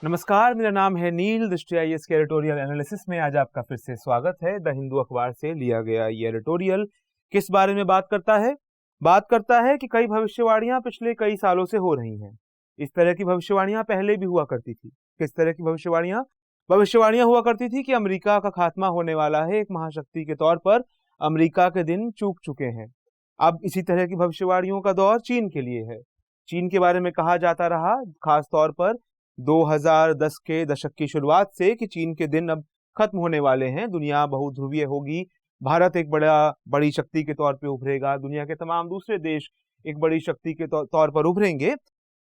नमस्कार, मेरा नाम है नील। दृष्टि आईएएस के एडिटोरियल एनालिसिस में आज आपका फिर से स्वागत है। द हिंदू अखबार से लिया गया ये एडिटोरियल किस बारे में बात करता है? बात करता है कि कई भविष्यवाणियां पिछले कई सालों से हो रही हैं। इस तरह की भविष्यवाणियां पहले भी हुआ करती थी। किस तरह की भविष्यवाणियां? भविष्यवाणियां हुआ करती थी कि अमेरिका का खात्मा होने वाला है, एक महाशक्ति के तौर पर अमेरिका के दिन चूक चुके हैं। अब इसी तरह की भविष्यवाणियों का दौर चीन के लिए है। चीन के बारे में कहा जाता रहा, खास तौर पर 2010 के दशक की शुरुआत से, कि चीन के दिन अब खत्म होने वाले हैं, दुनिया बहुध्रुवीय होगी, भारत एक बड़ी शक्ति के तौर पे उभरेगा, दुनिया के तमाम दूसरे देश एक बड़ी शक्ति के तौर पर उभरेंगे,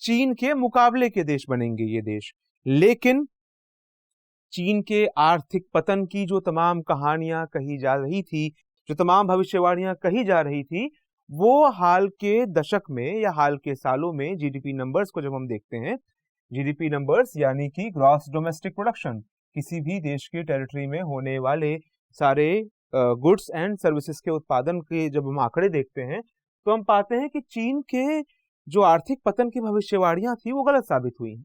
चीन के मुकाबले के देश बनेंगे ये देश। लेकिन चीन के आर्थिक पतन की जो तमाम कहानियां कही जा रही थी, जो तमाम भविष्यवाणियां कही जा रही थी, वो हाल के दशक में या हाल के सालों में जीडीपी नंबर्स को जब हम देखते हैं, जीडीपी नंबर्स यानी कि ग्रॉस डोमेस्टिक प्रोडक्शन, किसी भी देश की टेरिटरी में होने वाले सारे गुड्स एंड सर्विसेज के उत्पादन के जब हम आंकड़े देखते हैं, तो हम पाते हैं कि चीन के जो आर्थिक पतन की भविष्यवाणियां थी वो गलत साबित हुई हैं।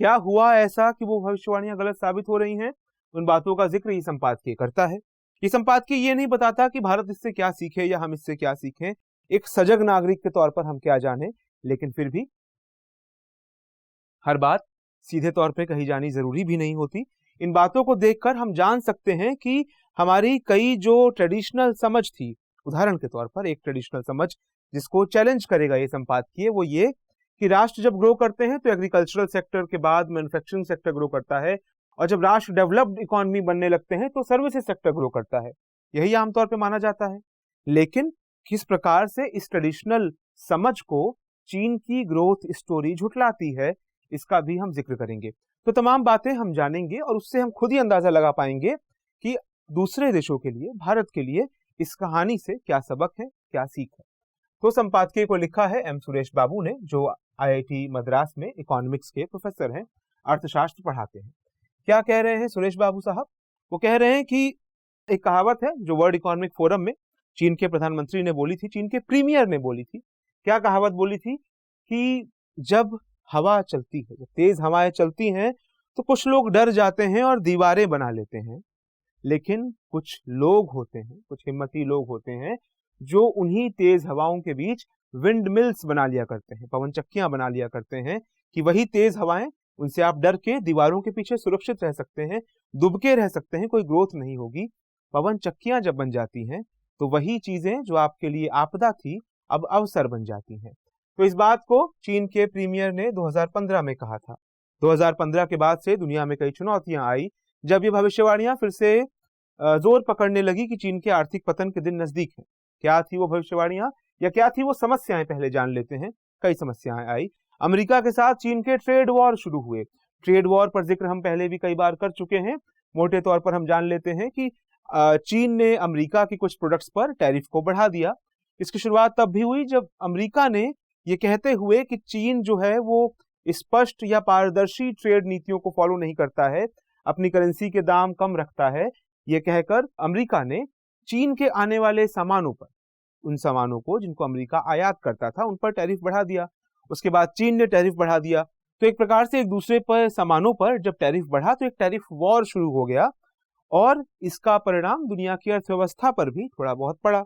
क्या हुआ ऐसा कि वो भविष्यवाणियां गलत साबित हो रही हैं? उन बातों का जिक्र ये संपादकीय करता है। ये संपादकीय ये नहीं बताता कि भारत इससे क्या सीखे या हम इससे क्या सीखें, एक सजग नागरिक के तौर पर हम क्या जानें, लेकिन फिर भी हर बात सीधे तौर पे कही जानी जरूरी भी नहीं होती। इन बातों को देखकर हम जान सकते हैं कि हमारी कई जो ट्रेडिशनल समझ थी, उदाहरण के तौर पर एक ट्रेडिशनल समझ जिसको चैलेंज करेगा ये संपादकीय, वो ये कि राष्ट्र जब ग्रो करते हैं तो एग्रीकल्चरल सेक्टर के बाद मैन्युफैक्चरिंग सेक्टर ग्रो करता है, और जब राष्ट्र डेवलप्ड इकोनॉमी बनने लगते हैं तो सर्विसेज सेक्टर ग्रो करता है। यही आमतौर पर माना जाता है। लेकिन किस प्रकार से इस ट्रेडिशनल समझ को चीन की ग्रोथ स्टोरी झुठलाती है, इसका भी हम जिक्र करेंगे। तो तमाम बातें हम जानेंगे और उससे हम खुद ही अंदाजा लगा पाएंगे कि दूसरे देशों के लिए, भारत के लिए इस कहानी से क्या सबक है, क्या सीख है। तो संपादकीय को लिखा है एम सुरेश बाबू ने, जो आईआईटी मद्रास में इकोनॉमिक्स के प्रोफेसर हैं, अर्थशास्त्र पढ़ाते हैं। क्या कह रहे हैं सुरेश बाबू साहब? वो कह रहे हैं कि एक कहावत है जो वर्ल्ड इकोनॉमिक फोरम में चीन के प्रधानमंत्री ने बोली थी, चीन के प्रीमियर ने बोली थी। क्या कहावत बोली थी? कि जब हवा चलती है, जब तेज हवाएं चलती हैं, तो कुछ लोग डर जाते हैं और दीवारें बना लेते हैं, लेकिन कुछ लोग होते हैं, कुछ हिम्मती लोग होते हैं, जो उन्हीं तेज हवाओं के बीच विंड मिल्स बना लिया करते हैं, पवन चक्कियां बना लिया करते हैं, कि वही तेज हवाएं, उनसे आप डर के दीवारों के पीछे सुरक्षित रह सकते हैं, दुबके रह सकते हैं, कोई ग्रोथ नहीं होगी। पवन चक्कियां जब बन जाती हैं तो वही चीजें जो आपके लिए आपदा थी अब अवसर बन जाती हैं। तो इस बात को चीन के प्रीमियर ने 2015 में कहा था। 2015 के बाद से दुनिया में कई चुनौतियां आई, जब ये भविष्यवाणियां फिर से जोर पकड़ने लगी कि चीन के आर्थिक पतन के दिन नजदीक हैं। क्या थी वो भविष्यवाणियां या क्या थी वो समस्याएं, पहले जान लेते हैं। कई समस्याएं आई। अमेरिका के साथ चीन के ट्रेड वॉर शुरू हुए। ट्रेड वॉर पर जिक्र हम पहले भी कई बार कर चुके हैं। मोटे तौर पर हम जान लेते हैं कि चीन ने अमेरिका की कुछ प्रोडक्ट्स पर टैरिफ को बढ़ा दिया। इसकी शुरुआत तब भी हुई जब अमेरिका ने ये कहते हुए कि चीन जो है वो स्पष्ट या पारदर्शी ट्रेड नीतियों को फॉलो नहीं करता है, अपनी करेंसी के दाम कम रखता है, ये कहकर अमेरिका ने चीन के आने वाले सामानों पर, उन सामानों को जिनको अमेरिका आयात करता था, उन पर टैरिफ बढ़ा दिया। उसके बाद चीन ने टैरिफ बढ़ा दिया। तो एक प्रकार से एक दूसरे पर, सामानों पर जब टैरिफ बढ़ा तो एक टैरिफ वॉर शुरू हो गया, और इसका परिणाम दुनिया की अर्थव्यवस्था पर भी थोड़ा बहुत पड़ा।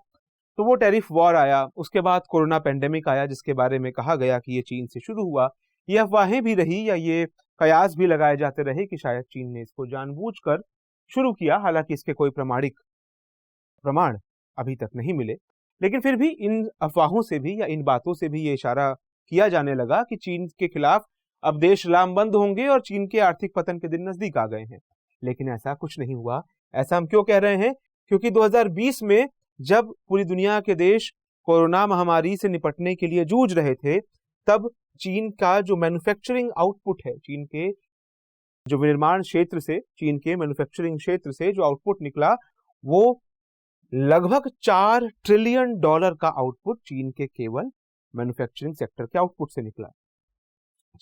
तो वो टैरिफ वॉर आया। उसके बाद कोरोना पेंडेमिक आया, जिसके बारे में कहा गया कि ये चीन से शुरू हुआ। ये अफवाहें भी रही या ये कयास भी लगाए जाते रहे कि शायद चीन ने इसको जानबूझकर शुरू किया, हालांकि इसके कोई प्रमाणिक प्रमाण अभी तक नहीं मिले। लेकिन फिर भी इन अफवाहों से भी या इन बातों से भी ये इशारा किया जाने लगा कि चीन के खिलाफ अब देश लामबंद होंगे और चीन के आर्थिक पतन के दिन नजदीक आ गए हैं। लेकिन ऐसा कुछ नहीं हुआ। ऐसा हम क्यों कह रहे हैं? क्योंकि 2020 में जब पूरी दुनिया के देश कोरोना महामारी से निपटने के लिए जूझ रहे थे, तब चीन का जो मैन्युफैक्चरिंग आउटपुट है, चीन के जो विनिर्माण क्षेत्र से, चीन के मैन्युफैक्चरिंग क्षेत्र से जो आउटपुट निकला, वो लगभग $4 ट्रिलियन का आउटपुट चीन के केवल मैन्युफैक्चरिंग सेक्टर के आउटपुट से निकला।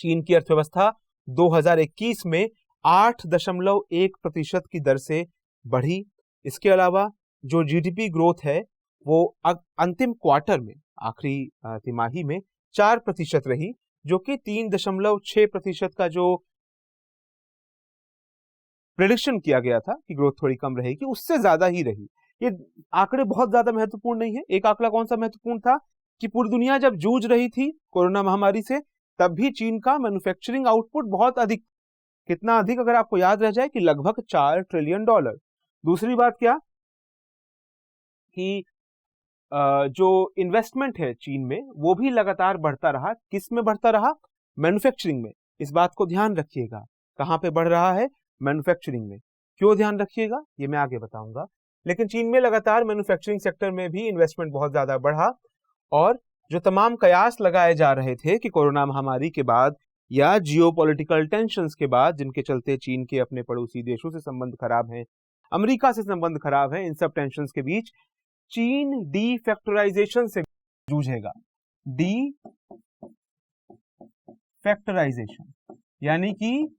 चीन की अर्थव्यवस्था 2021 में 8.1% की दर से बढ़ी। इसके अलावा जो जीडीपी ग्रोथ है वो अंतिम क्वार्टर में, आखिरी तिमाही में 4% रही, जो कि 3.6% का जो प्रेडिक्शन किया गया था कि ग्रोथ थोड़ी कम रहेगी, उससे ज्यादा ही रही। ये आंकड़े बहुत ज्यादा महत्वपूर्ण नहीं है। एक आंकड़ा कौन सा महत्वपूर्ण था कि पूरी दुनिया जब जूझ रही थी कोरोना महामारी से, तब भी चीन का मैन्युफैक्चरिंग आउटपुट बहुत अधिक। कितना अधिक, अगर आपको याद रह जाए कि लगभग $4 ट्रिलियन। दूसरी बात क्या कि जो इन्वेस्टमेंट है चीन में वो भी लगातार बढ़ता रहा। किस में बढ़ता रहा? मैन्युफैक्चरिंग में। इस बात को ध्यान रखिएगा, कहां पे बढ़ रहा है? मैन्युफैक्चरिंग में। क्यों ध्यान रखिएगा ये मैं आगे बताऊंगा। लेकिन चीन में लगातार मैन्युफैक्चरिंग सेक्टर में भी इन्वेस्टमेंट बहुत ज्यादा बढ़ा, और जो तमाम कयास लगाए जा रहे थे कि कोरोना महामारी के बाद या जियोपॉलिटिकल टेंशंस के बाद, जिनके चलते चीन के अपने पड़ोसी देशों से संबंध खराब हैं, अमेरिका से संबंध खराब है, इन सब टेंशंस के बीच चीन डीफैक्टराइजेशन से जूझेगा। डीफैक्टराइजेशन यानी कि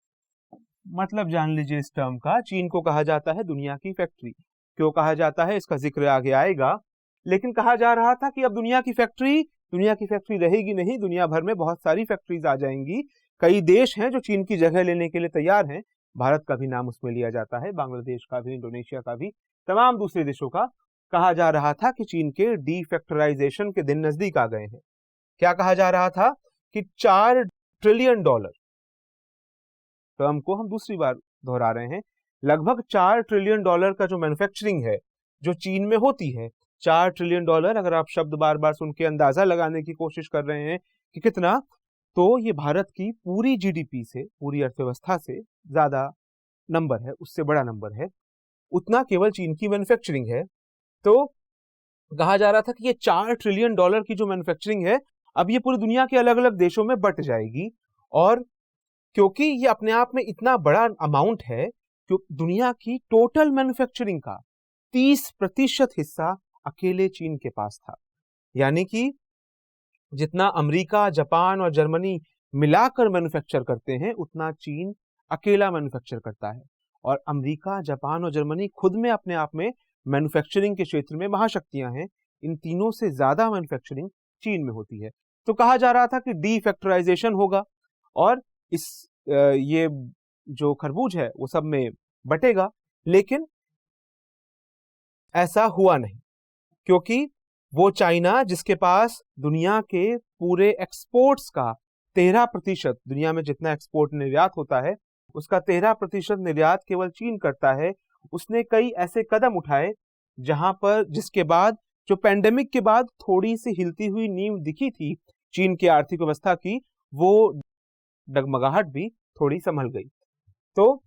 मतलब जान लीजिए इस टर्म का, चीन को कहा जाता है दुनिया की फैक्ट्री। क्यों कहा जाता है इसका जिक्र आगे आएगा। लेकिन कहा जा रहा था कि अब दुनिया की फैक्ट्री रहेगी नहीं, दुनिया भर में बहुत सारी फैक्ट्रीज आ जाएंगी। कई देश हैं जो चीन की जगह लेने के लिए तैयार हैं। भारत का भी नाम उसमें लिया जाता है, बांग्लादेश का भी, इंडोनेशिया का भी, तमाम दूसरे देशों का। कहा जा रहा था कि चीन के डीफैक्टराइजेशन के दिन नजदीक आ गए हैं। क्या कहा जा रहा था कि $4 ट्रिलियन, टर्म को हम दूसरी बार दोहरा रहे हैं, लगभग $4 ट्रिलियन का जो मैन्युफैक्चरिंग है जो चीन में होती है, $4 ट्रिलियन। अगर आप शब्द बार बार सुन के अंदाजा लगाने की कोशिश कर रहे हैं कि कितना, तो ये भारत की पूरी जीडीपी से, पूरी अर्थव्यवस्था से ज्यादा नंबर है, उससे बड़ा नंबर है। उतना केवल चीन की मैन्युफैक्चरिंग है। तो कहा जा रहा था कि ये $4 ट्रिलियन की जो मैन्युफैक्चरिंग है, अब ये पूरी दुनिया के अलग अलग देशों में बट जाएगी। और क्योंकि ये अपने आप में इतना बड़ा अमाउंट है, क्योंकि दुनिया की टोटल मैन्युफैक्चरिंग का 30% हिस्सा अकेले चीन के पास था। यानी कि जितना अमेरिका, जापान और जर्मनी मिलाकर मैन्युफैक्चर करते हैं, उतना चीन अकेला मैन्युफैक्चर करता है। और अमेरिका, जापान और जर्मनी खुद में अपने आप में मैन्युफैक्चरिंग के क्षेत्र में महाशक्तियां हैं। इन तीनों से ज्यादा मैन्युफैक्चरिंग चीन में होती है। तो कहा जा रहा था कि डीफैक्टराइजेशन होगा और ये जो खरबूज है वो सब में बटेगा। लेकिन ऐसा हुआ नहीं, क्योंकि वो चाइना जिसके पास दुनिया के पूरे एक्सपोर्ट्स का 13%, दुनिया में जितना एक्सपोर्ट निर्यात होता है उसका 13% निर्यात केवल चीन करता है, उसने कई ऐसे कदम उठाए जहां पर, जिसके बाद जो पैंडेमिक के बाद थोड़ी सी हिलती हुई नींव दिखी थी चीन की आर्थिक व्यवस्था की, वो डगमगाहट भी थोड़ी संभल गई। तो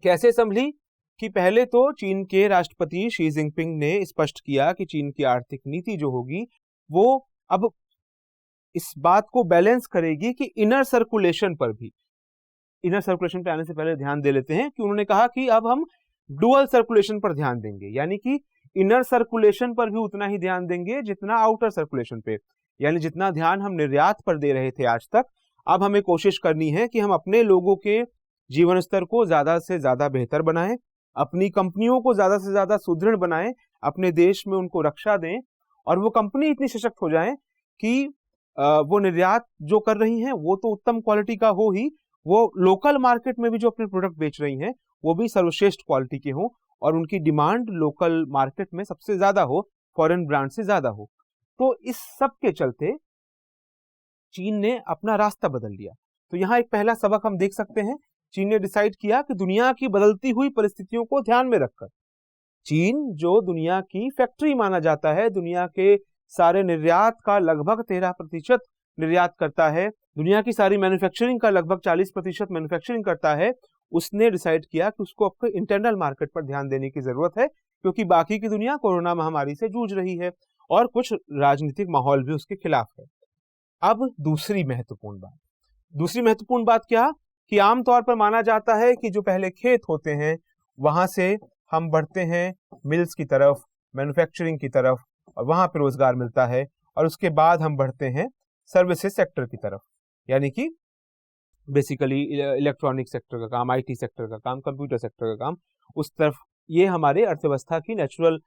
कैसे संभली कि पहले तो चीन के राष्ट्रपति शी जिनपिंग ने स्पष्ट किया कि चीन की आर्थिक नीति जो होगी वो अब इस बात को बैलेंस करेगी कि इनर सर्कुलेशन पर भी। इनर सर्कुलेशन पे आने से पहले ध्यान दे लेते हैं कि उन्होंने कहा कि अब हम डुअल सर्कुलेशन पर ध्यान देंगे, यानी कि इनर सर्कुलेशन पर भी उतना ही ध्यान देंगे जितना आउटर सर्कुलेशन पे। यानी जितना ध्यान हम निर्यात पर दे रहे थे आज तक, अब हमें कोशिश करनी है कि हम अपने लोगों के जीवन स्तर को ज्यादा से ज्यादा बेहतर बनाएं, अपनी कंपनियों को ज्यादा से ज्यादा सुदृढ़ बनाएं, अपने देश में उनको रक्षा दें, और वो कंपनी इतनी सशक्त हो जाए कि वो निर्यात जो कर रही हैं वो तो उत्तम क्वालिटी का हो ही, वो लोकल मार्केट में भी जो अपने प्रोडक्ट बेच रही हैं वो भी सर्वश्रेष्ठ क्वालिटी के हों, और उनकी डिमांड लोकल मार्केट में सबसे ज्यादा हो, फॉरेन ब्रांड से ज्यादा हो। तो इस सब के चलते चीन ने अपना रास्ता बदल लिया। तो यहाँ एक पहला सबक हम देख सकते हैं, चीन ने डिसाइड किया कि दुनिया की बदलती हुई परिस्थितियों को ध्यान में रखकर, चीन जो दुनिया की फैक्ट्री माना जाता है, दुनिया के सारे निर्यात का लगभग 13% निर्यात करता है, दुनिया की सारी मैन्युफैक्चरिंग का लगभग 40% मैन्युफैक्चरिंग करता है, उसने डिसाइड किया कि उसको अपने इंटरनल मार्केट पर ध्यान देने की जरूरत है, क्योंकि बाकी की दुनिया कोरोना महामारी से जूझ रही है और कुछ राजनीतिक माहौल भी उसके खिलाफ है। अब दूसरी महत्वपूर्ण बात क्या कि आमतौर पर माना जाता है कि जो पहले खेत होते हैं वहां से हम बढ़ते हैं मिल्स की तरफ, मैन्युफैक्चरिंग की तरफ, और वहां पर रोजगार मिलता है, और उसके बाद हम बढ़ते हैं सर्विसेज सेक्टर की तरफ, यानी कि बेसिकली इलेक्ट्रॉनिक सेक्टर का काम, आईटी सेक्टर का काम, कंप्यूटर सेक्टर का काम, उस तरफ। ये हमारे अर्थव्यवस्था की नेचुरल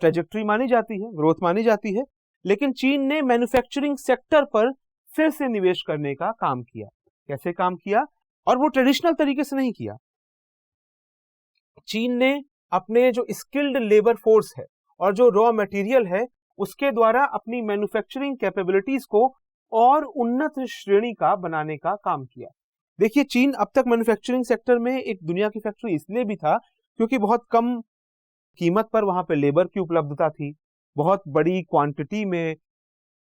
ट्रेजेक्टरी मानी जाती है, ग्रोथ मानी जाती है। लेकिन चीन ने मैन्युफैक्चरिंग सेक्टर पर फिर से निवेश करने का काम किया। कैसे काम किया? और वो ट्रेडिशनल तरीके से नहीं किया, चीन ने अपने जो स्किल्ड लेबर फोर्स है और जो रॉ मटेरियल है उसके द्वारा अपनी मैन्युफैक्चरिंग कैपेबिलिटीज को और उन्नत श्रेणी का बनाने का काम किया। देखिए, चीन अब तक मैन्युफैक्चरिंग सेक्टर में एक दुनिया की फैक्ट्री इसलिए भी था क्योंकि बहुत कम कीमत पर वहां पर लेबर की उपलब्धता थी, बहुत बड़ी क्वांटिटी में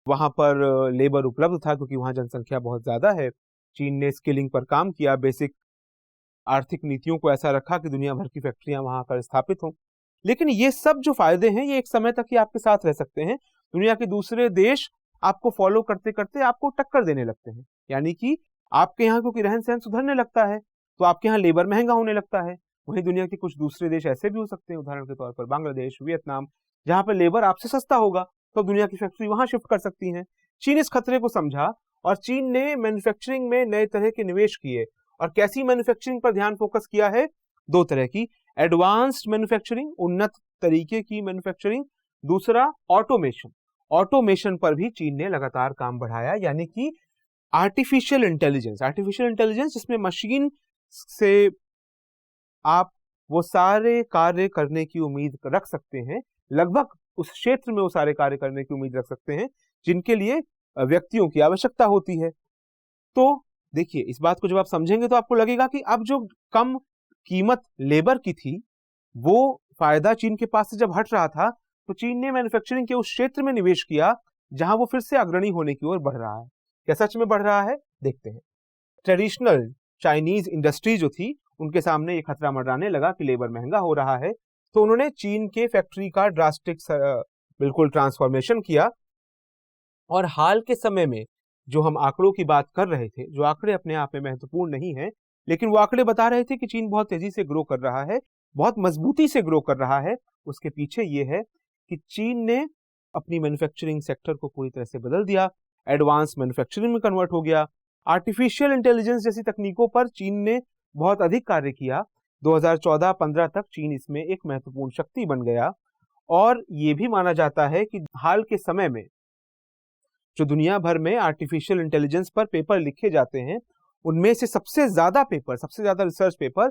वहां पर लेबर उपलब्ध था क्योंकि वहां जनसंख्या बहुत ज्यादा है। चीन ने स्किलिंग पर काम किया, बेसिक आर्थिक नीतियों को ऐसा रखा कि दुनिया भर की फैक्ट्रियां वहां पर स्थापित हों। लेकिन ये सब जो फायदे हैं ये एक समय तक ही आपके साथ रह सकते हैं। दुनिया के दूसरे देश आपको फॉलो करते करते आपको टक्कर देने लगते हैं, यानी कि आपके यहाँ क्योंकि रहन सहन सुधरने लगता है तो आपके यहाँ लेबर महंगा होने लगता है। वहीं दुनिया के कुछ दूसरे देश ऐसे भी हो सकते हैं, उदाहरण के तौर पर बांग्लादेश, वियतनाम, जहां पर लेबर आपसे सस्ता होगा तो दुनिया की फैक्ट्री वहां शिफ्ट कर सकती हैं। चीन इस खतरे को समझा और चीन ने मैन्युफैक्चरिंग में नए तरह के निवेश किए। और कैसी मैन्युफैक्चरिंग पर ध्यान फोकस किया है? दो तरह की, एडवांस्ड मैन्युफैक्चरिंग, उन्नत तरीके की मैन्युफैक्चरिंग, दूसरा ऑटोमेशन। ऑटोमेशन पर भी चीन ने लगातार काम बढ़ाया, यानी कि आर्टिफिशियल इंटेलिजेंस जिसमें मशीन से आप वो सारे कार्य करने की उम्मीद रख सकते हैं, लगभग उस क्षेत्र में वो सारे कार्य करने की उम्मीद रख सकते हैं जिनके लिए व्यक्तियों की आवश्यकता होती है। तो देखिए, इस बात को जब आप समझेंगे तो आपको लगेगा कि अब जो कम कीमत लेबर की थी वो फायदा चीन के पास से जब हट रहा था तो चीन ने मैन्युफैक्चरिंग के उस क्षेत्र में निवेश किया जहां वो फिर से अग्रणी होने की ओर बढ़ रहा है। क्या सच में बढ़ रहा है? देखते हैं। ट्रेडिशनल चाइनीज इंडस्ट्री जो थी उनके सामने ये खतरा मंडराने लगा कि लेबर महंगा हो रहा है, तो उन्होंने चीन के फैक्ट्री का ड्रास्टिक बिल्कुल ट्रांसफॉर्मेशन किया। और हाल के समय में जो हम आंकड़ों की बात कर रहे थे, जो आंकड़े अपने आप में महत्वपूर्ण नहीं है, लेकिन वो आंकड़े बता रहे थे कि चीन बहुत तेजी से ग्रो कर रहा है, बहुत मजबूती से ग्रो कर रहा है। उसके पीछे ये है कि चीन ने अपनी मैन्युफैक्चरिंग सेक्टर को पूरी तरह से बदल दिया, एडवांस मैन्युफैक्चरिंग में कन्वर्ट हो गया। आर्टिफिशियल इंटेलिजेंस जैसी तकनीकों पर चीन ने बहुत अधिक कार्य किया। 2014-15 तक चीन इसमें एक महत्वपूर्ण शक्ति बन गया। और ये भी माना जाता है कि हाल के समय में जो दुनिया भर में आर्टिफिशियल इंटेलिजेंस पर पेपर लिखे जाते हैं उनमें से सबसे ज्यादा रिसर्च पेपर,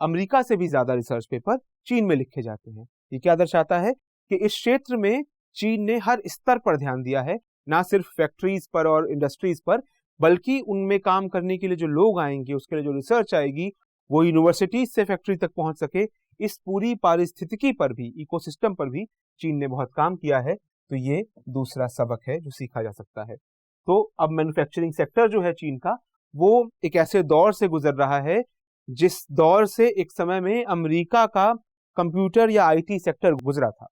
अमेरिका से भी ज्यादा रिसर्च पेपर चीन में लिखे जाते हैं। ये क्या दर्शाता है कि इस क्षेत्र में चीन ने हर स्तर पर ध्यान दिया है, ना सिर्फ फैक्ट्रीज पर और इंडस्ट्रीज पर, बल्कि उनमें काम करने के लिए जो लोग आएंगे, उसके लिए जो रिसर्च आएगी, वो यूनिवर्सिटीज से फैक्ट्री तक पहुंच सके। इस पूरी पारिस्थितिकी पर भी, इकोसिस्टम पर भी चीन ने बहुत काम किया है। तो ये दूसरा सबक है जो सीखा जा सकता है। तो अब मैन्युफैक्चरिंग सेक्टर जो है चीन का, वो एक ऐसे दौर से गुजर रहा है जिस दौर से एक समय में अमेरिका का कंप्यूटर या आईटी सेक्टर गुजरा था।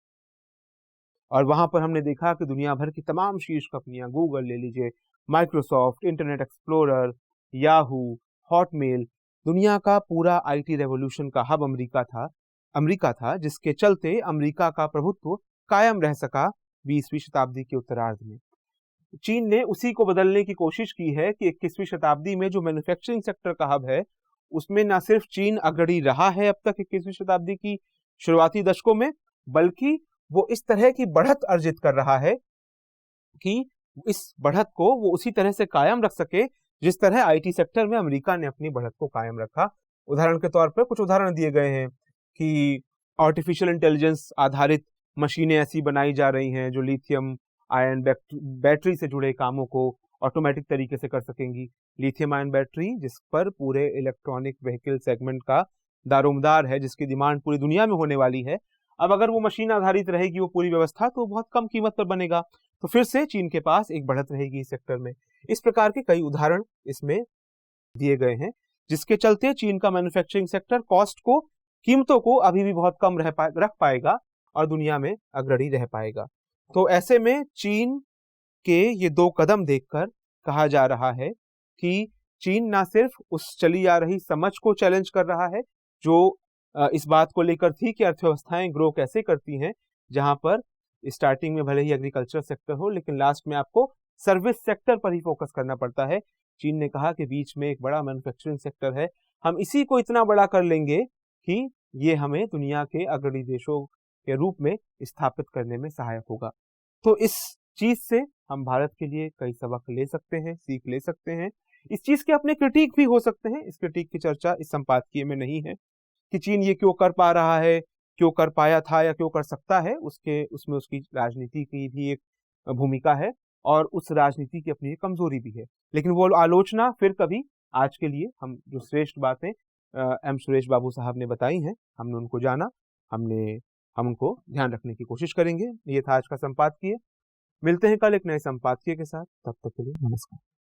और वहां पर हमने देखा कि दुनिया भर की तमाम शीर्ष कंपनियां, गूगल ले लीजिए, Microsoft, internet explorer, Yahoo, Hotmail, दुनिया का पूरा आईटी रेवोल्यूशन का हब अमेरिका था, जिसके चलते अमेरिका का प्रभुत्व कायम रह सका 20वीं शताब्दी के उत्तरार्ध में। चीन ने उसी को बदलने की कोशिश की है कि 21वीं शताब्दी में जो मैन्युफैक्चरिंग सेक्टर का हब है उसमें न सिर्फ चीन अग्रणी रहा है अब तक 21वीं शताब्दी की शुरुआती दशकों में, बल्कि वो इस तरह की बढ़त अर्जित कर रहा है कि इस बढ़त को वो उसी तरह से कायम रख सके जिस तरह आईटी सेक्टर में अमेरिका ने अपनी बढ़त को कायम रखा। उदाहरण के तौर पर कुछ उदाहरण दिए गए हैं कि आर्टिफिशियल इंटेलिजेंस आधारित मशीनें ऐसी बनाई जा रही हैं जो लिथियम आयन बैटरी से जुड़े कामों को ऑटोमेटिक तरीके से कर सकेंगी। लिथियम आयन बैटरी जिस पर पूरे इलेक्ट्रॉनिक व्हीकल सेगमेंट का दारोमदार है, जिसकी डिमांड पूरी दुनिया में होने वाली है, अब अगर वो मशीन आधारित रहेगी वो पूरी व्यवस्था, तो बहुत कम कीमत पर बनेगा। तो फिर से चीन के पास एक बढ़त रहेगी इस सेक्टर में। इस प्रकार के कई उदाहरण इसमें दिए गए हैं जिसके चलते चीन का मैन्युफैक्चरिंग सेक्टर कीमतों को अभी भी बहुत कम रख पाएगा और दुनिया में अग्रणी रह पाएगा। तो ऐसे में चीन के ये दो कदम देखकर कहा जा रहा है कि चीन ना सिर्फ उस चली आ रही समझ को चैलेंज कर रहा है जो इस बात को लेकर थी कि अर्थव्यवस्थाएं ग्रो कैसे करती हैं, जहां पर स्टार्टिंग में भले ही एग्रीकल्चर सेक्टर हो लेकिन लास्ट में आपको सर्विस सेक्टर पर ही फोकस करना पड़ता है। चीन ने कहा कि बीच में एक बड़ा मैन्युफैक्चरिंग सेक्टर है, हम इसी को इतना बड़ा कर लेंगे कि ये हमें दुनिया के अग्रणी देशों के रूप में स्थापित करने में सहायक होगा। तो इस चीज से हम भारत के लिए कई सबक ले सकते हैं, सीख ले सकते हैं। इस चीज के अपने क्रिटिक भी हो सकते हैं, इस क्रिटिक की चर्चा इस संपादकीय में नहीं है। कि चीन ये क्यों कर पा रहा है, क्यों कर पाया था या क्यों कर सकता है, उसमें उसकी राजनीति की भी एक भूमिका है और उस राजनीति की अपनी एक कमजोरी भी है। लेकिन वो आलोचना फिर कभी, आज के लिए हम जो श्रेष्ठ बातें एम सुरेश बाबू साहब ने बताई हैं, हमने उनको जाना, हम उनको ध्यान रखने की कोशिश करेंगे। ये था आज का संपादकीय। मिलते हैं कल एक नए संपादकीय के साथ, तब तक के लिए नमस्कार।